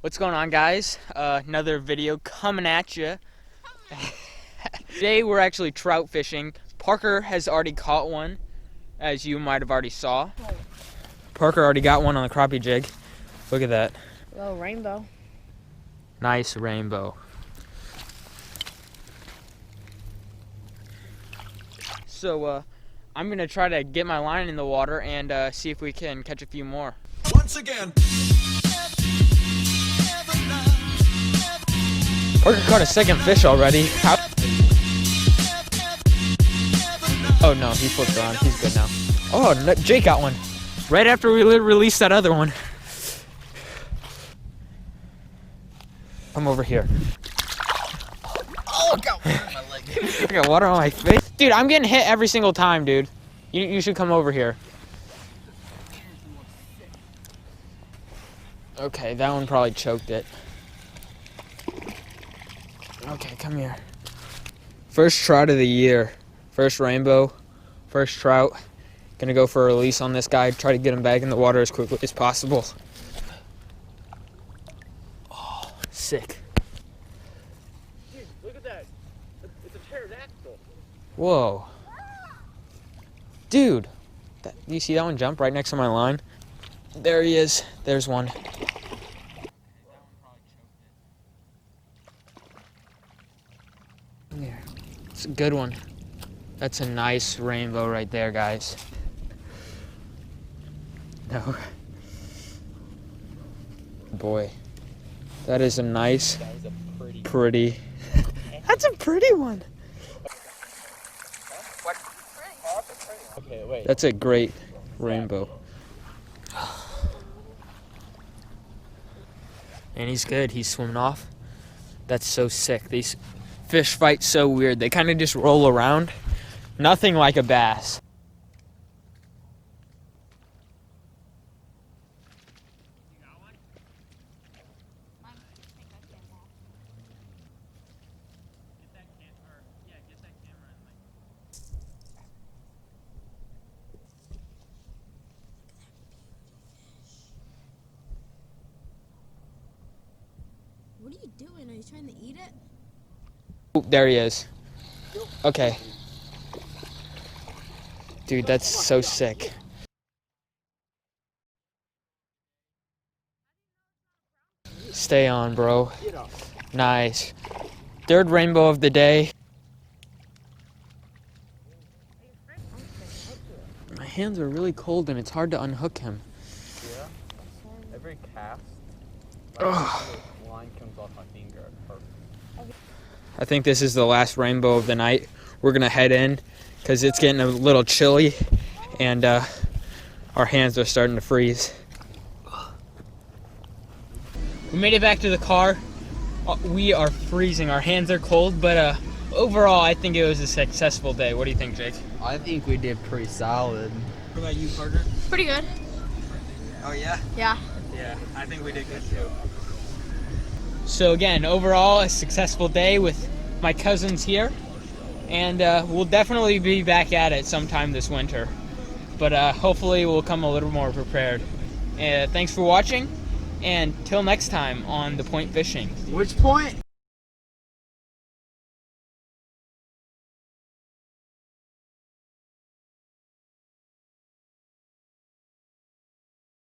What's going on, guys? Another video coming at you. Today we're actually trout fishing. Parker has already caught one, as you might have already saw. Parker already got one on the crappie jig. Look at that. Little rainbow. Nice rainbow. So I'm gonna try to get my line in the water and see if we can catch a few more. Once again. Parker caught a second fish already. Oh no, he flipped around. He's good now. Oh, no, Jake got one. Right after we released that other one. Come over here. Oh, I got water on my leg. I got water on my face. Dude, I'm getting hit every single time, dude. You should come over here. Okay, that one probably choked it. Okay, come here. First trout of the year. First rainbow. First trout. Gonna go for a release on this guy. Try to get him back in the water as quickly as possible. Oh, sick. Dude, look at that. It's a pterodactyl. Whoa. Dude. Do you see that one jump right next to my line? There he is. There's one. There. It's a good one. That's a nice rainbow right there, guys. No. Boy. That is a nice, That was a pretty. That's a pretty one. Okay, wait. That's a great rainbow. And he's good. He's swimming off. That's so sick. These fish fight so weird. They kind of just roll around. Nothing like a bass. What are you doing? Are you trying to eat it? Oh, there he is. Okay. Dude, that's so sick. Stay on, bro. Nice. Third rainbow of the day. My hands are really cold and it's hard to unhook him. Yeah. Every cast, Ugh. line comes off my finger. I think this is the last rainbow of the night. We're gonna head in because it's getting a little chilly and our hands are starting to freeze. We made it back to the car. We are freezing. Our hands are cold, but overall, I think it was a successful day. What do you think, Jake? I think we did pretty solid. What about you, Parker? Pretty good. Oh yeah? Yeah. Yeah, I think we did good too. So again, overall, a successful day with my cousins here. And we'll definitely be back at it sometime this winter. But hopefully we'll come a little more prepared. Thanks for watching, and till next time on The Point Fishing. Which point?